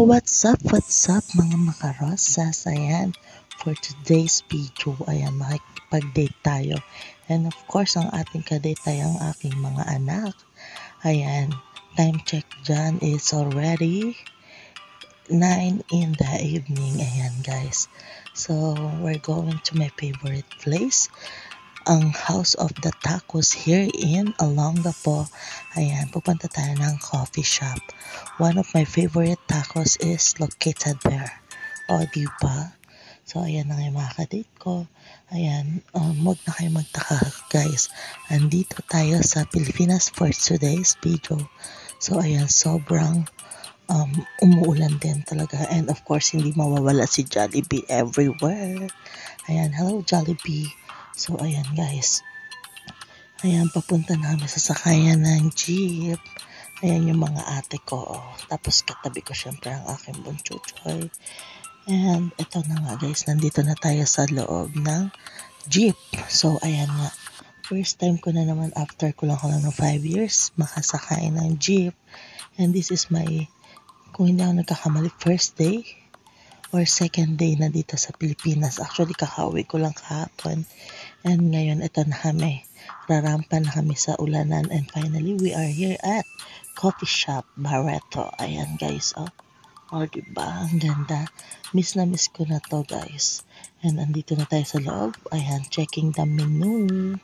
What's up mga makarosas? Ayan, for today's video, ayan, makikipag-date tayo. And of course, ang ating kadate ay ang aking mga anak. Ayan, time check dyan is already 9 in the evening. Ayan guys, so we're going to my favorite place, ang House of the Tacos here in Olongapo. Ayan, pupunta tayo ng coffee shop. One of my favorite tacos is located there. O, diba? So, ayan na nga yung mga kadate ko. Ayan, huwag na kayo magtaka guys. Andito tayo sa Pilipinas for today's video. So, ayan, sobrang umuulan din talaga. And of course, hindi mawawala si Jollibee everywhere. Ayan, hello Jollibee. So, ayan guys. Ayan, papunta namin sa sakayan ng jeep. Ayan yung mga ate ko. Tapos katabi ko syempre ang aking bunchuchoy. And ito na nga guys, nandito na tayo sa loob ng jeep. So, ayan nga. First time ko na naman after ko lang ng 5 years makasakay ng jeep. And this is my, kung hindi ako nagkakamali, first day or second day na dito sa Pilipinas. Actually, kakauwi ko lang kahapon. And ngayon, ito na kami. Rarampa na kami sa ulanan. And finally, we are here at Coffee Shop Barreto. Ayan guys, oh. Oh, diba? Ang ganda. Miss na miss ko na to guys. And andito na tayo sa loob. Ayan, checking the menu.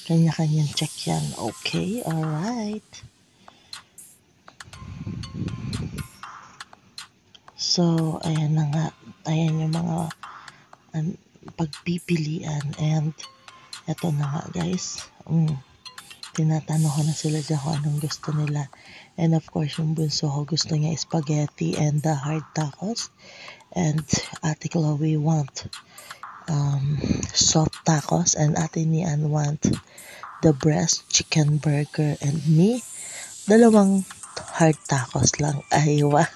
Kanya-kanyang check yan. Okay, alright. So, ayan na nga. Ayan yung mga pagpipilian. And eto na nga guys. Tinatanong ko na sila dyan kung anong gusto nila. And of course, yung bunso ko gusto niya spaghetti and the hard tacos. And Ate Chloe want soft tacos. And Ate Nian want the breast chicken burger. And me, dalawang hard tacos lang. Aywa.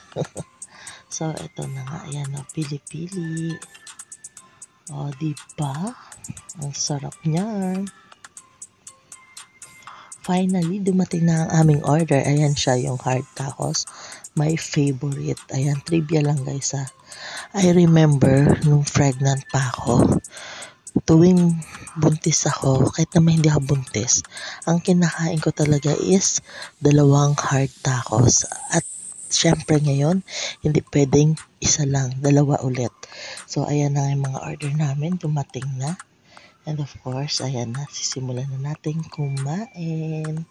So, ito na nga. Ayan o, pili-pili. O, diba? Ang sarap niyan. Finally, dumating na ang aming order. Ayan siya, yung hard tacos. My favorite. Ayan, trivia lang guys ha. I remember, nung pregnant pa ako, tuwing buntis ako, kahit naman hindi ako buntis, ang kinakain ko talaga is dalawang hard tacos. At syempre ngayon, hindi pwedeng isa lang, dalawa ulit. So, ayan na yung mga order namin, dumating na. And of course, ayan na, sisimulan na natin kumain.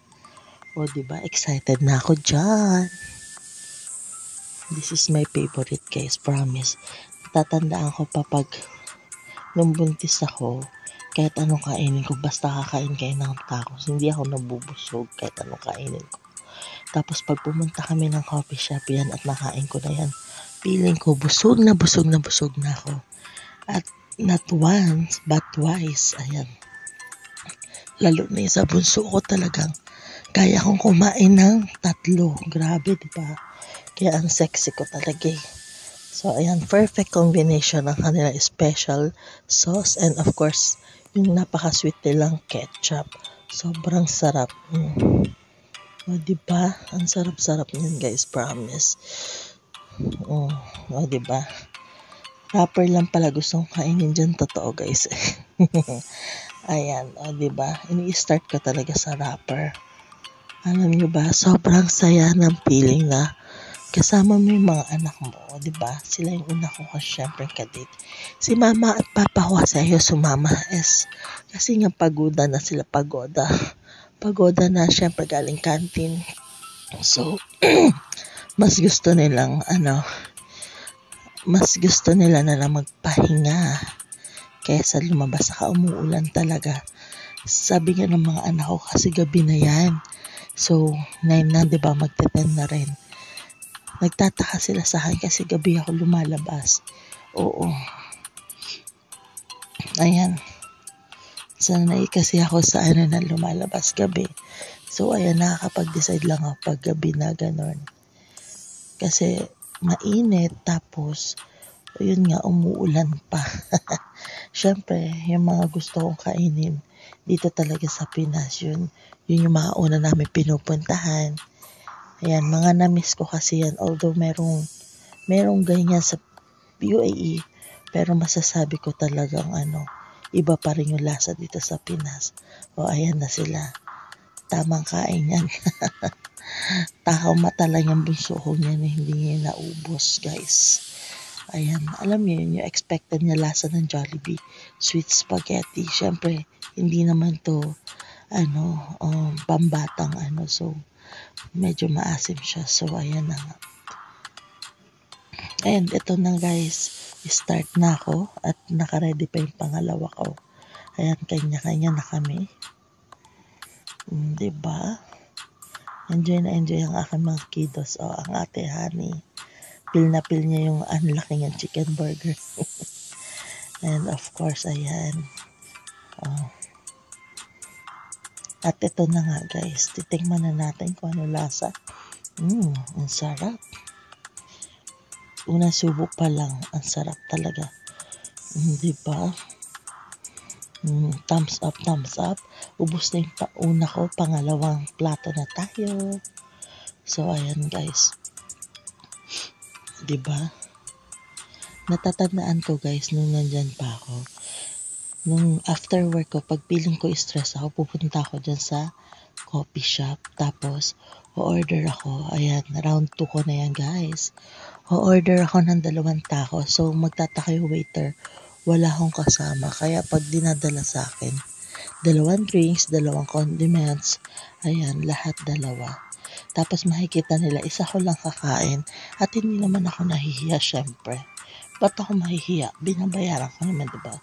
O, diba? Excited na ako dyan. This is my favorite guys, promise. Tatandaan ko pa pag nung buntis ako, kahit anong kainin ko, basta kakain kayo ng tacos. Hindi ako nabubusog kahit anong kainin ko. Tapos pag pumunta kami ng coffee shop yan at nakain ko na yan, feeling ko busog na ako. At not once, but twice. Ayan. Lalo na yung sa bunso ko talagang kaya kong kumain ng 3. Grabe, diba? Kaya ang sexy ko talaga eh. So, ayan. Perfect combination ng kanila special sauce. And of course, yung napaka-sweet nilang ketchup. Sobrang sarap. O, diba? Ang sarap-sarap niyan guys. Promise. O, diba? Wrapper lang pala gustong kainin dyan. Totoo guys. Ayan, o diba? Ini-start ko talaga sa wrapper. Alam nyo ba, sobrang saya ng feeling na kasama mo yung mga anak mo. O diba? Sila yung una ko kasi syempre kadate. Si mama at papa ko kasi ayaw sumama. Kasi nga pagoda na sila. Pagoda na syempre galing canteen. So, mas gusto nila na lang magpahinga kaysa lumabas saka umuulan talaga. Sabi nga ng mga anak ko kasi gabi na yan. So, 9 na, diba? Magte-10 na rin. Nagtataka sila sa akin kasi gabi ako lumalabas. Oo. Ayan. Sanay kasi ako sa na lumalabas gabi. So, ayan, nakakapag-decide lang ako pag gabi na gano'n. Kasi, mainit, tapos, yun nga, umuulan pa. Syempre, yung mga gusto kong kainin, dito talaga sa Pinas, yun yung mga una namin pinupuntahan. Ayan, mga na-miss ko kasi yan. Although merong ganyan sa UAE, pero masasabi ko talagang iba pa rin yung lasa dito sa Pinas. O ayan na sila. Tamang kain yan. Takaw mata lang yung bunso ko niyan, hindi niya naubos, guys. Ayan, alam niyo yun, yung expected niya lasa ng Jollibee, sweet spaghetti. Siyempre, hindi naman to, pambatang so, medyo maasim siya. So, ayan na nga. And ito na guys, start na ako at nakaready pa yung pangalawa ko. Ayan, kanya-kanya na kami. Diba? Enjoy na enjoy ang aking mga kiddos. O, ang ate Honey. Pil na pil niya yung unlaki niyang chicken burger. And of course, ayan. At ito na nga guys, titingnan na natin kung ano lasa. Ang sarap. Unang subok pa lang, ang sarap talaga. Diba? Thumbs up, thumbs up. Ubus na yung una ko, pangalawang plato na tayo. So, ayan guys. Diba? Natatandaan ko guys, nung nandyan pa ako, nung after work ko, pag feeling ko stress ako, pupunta ako dyan sa coffee shop. Tapos, o-order ako. Ayan, round 2 ko na yan guys. O-order ako ng 2 tacos. So, magtataka yung waiter, wala akong kasama. Kaya pag dinadala sa akin, 2 drinks, 2 condiments, ayan, lahat 2. Tapos makikita nila, isa ko lang kakain. At hindi naman ako nahihiya, syempre. Ba't ako mahihiya? Binabayaran ko naman, diba?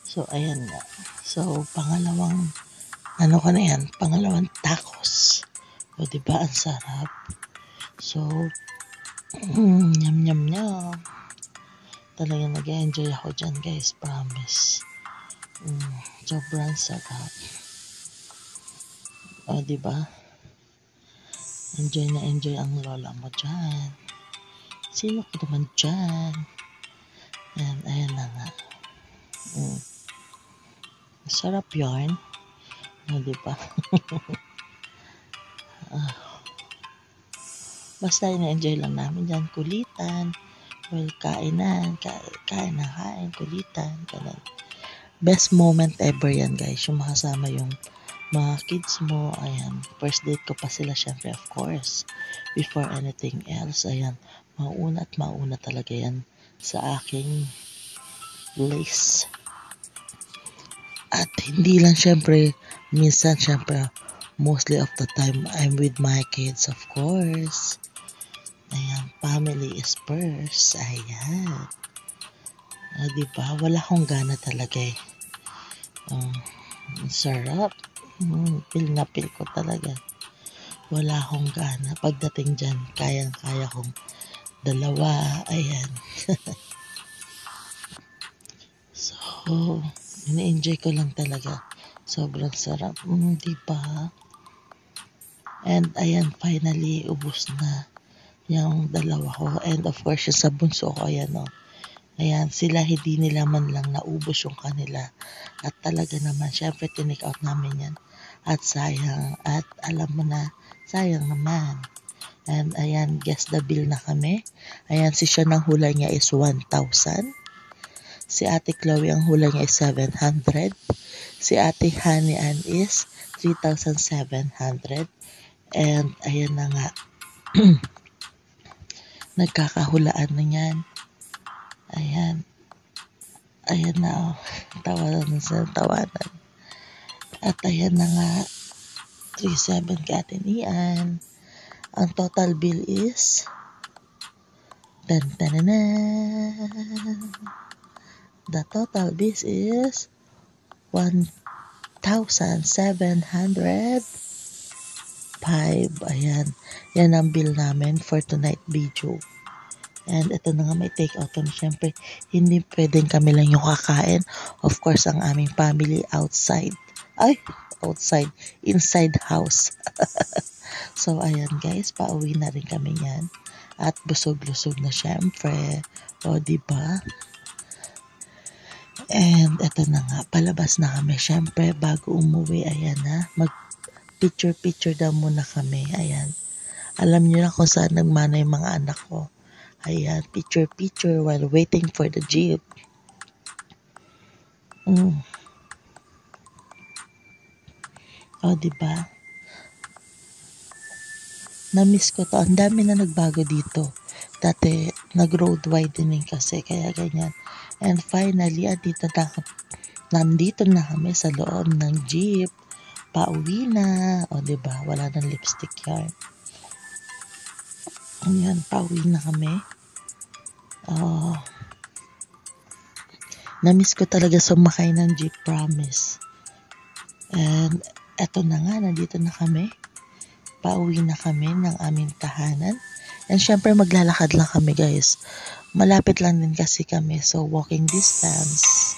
So, ayan nga. So, pangalawang, ko na yan, pangalawang tacos. O, diba? Ang sarap. So, yum, yum, yum. Talagang nag-enjoy ako dyan, guys. Promise. Sobrang sarap. O, diba? Enjoy na enjoy ang lola mo dyan. Sino ko naman dyan? Ayan na nga. Sarap yarn. O, diba? Basta na-enjoy lang namin dyan. Kulitan. Well, kainan. Kain na kain. Kulitan. Ganun. Best moment ever yan, guys. Yung makasama yung mga kids mo. Ayan. First date ko pa sila, syempre, of course. Before anything else. Ayan. Mauna at mauna talaga yan sa aking list. At hindi lang syempre, minsan syempre, mostly of the time, I'm with my kids, of course. Ayan, family is first. Ayan. Diba? Wala akong gana talaga eh. Sarap. Feel na feel ko talaga. Wala akong gana. Pagdating dyan, kayang-kaya kong 2. Ayan. So, ini-enjoy ko lang talaga. Sobrang sarap. Diba? And ayan, finally, ubos na yung 2 ko. And of course, yung sa bunso ko, ayan o. Ayan, sila hindi nila man lang naubos yung kanila. At talaga naman, syempre tinake out namin yan. At sayang, at alam mo na, sayang naman. And ayan, guess the bill na kami. Ayan, si siya ng hula niya is 1,000. Si Ate Chloe ang hula niya is 700. Si Ate Honey Ann is 3,700. And ayan na nga, nagkakahulaan na yan. Ayan. Ayan na oh. Tawanan sa tawanan. At ayan na nga, 3,700 katinian. Ang total bill is the total bill is 1,705. Ayan. Yan ang bill namin for tonight video. And ito na nga, may take out kami. Siyempre, hindi pwedeng kami lang yung kakain. Of course, ang aming family outside. Inside house. So, ayan guys, pauwi na rin kami yan. At busog-lusog na siyempre. O, diba? And ito na nga, palabas na kami. Siyempre, bago umuwi, ayan na, mag-picture-picture daw muna kami. Ayan. Alam niyo na kung saan nagmana yung mga anak ko. Ayan, picture while waiting for the jeep. O, diba? Na-miss ko to. Ang dami na nagbago dito. Dati, nag-road widening kasi, kaya ganyan. And finally, nandito na kami sa loob ng jeep. Pauwi na. O, diba? Wala nang lipstick yan. Ayan, pauwi na kami. Na-miss ko talaga sumakay ng jeep, promise. And eto na nga, nandito na kami. Pauwi na kami ng aming tahanan. And syempre maglalakad lang kami, guys. Malapit lang din kasi kami, so walking distance.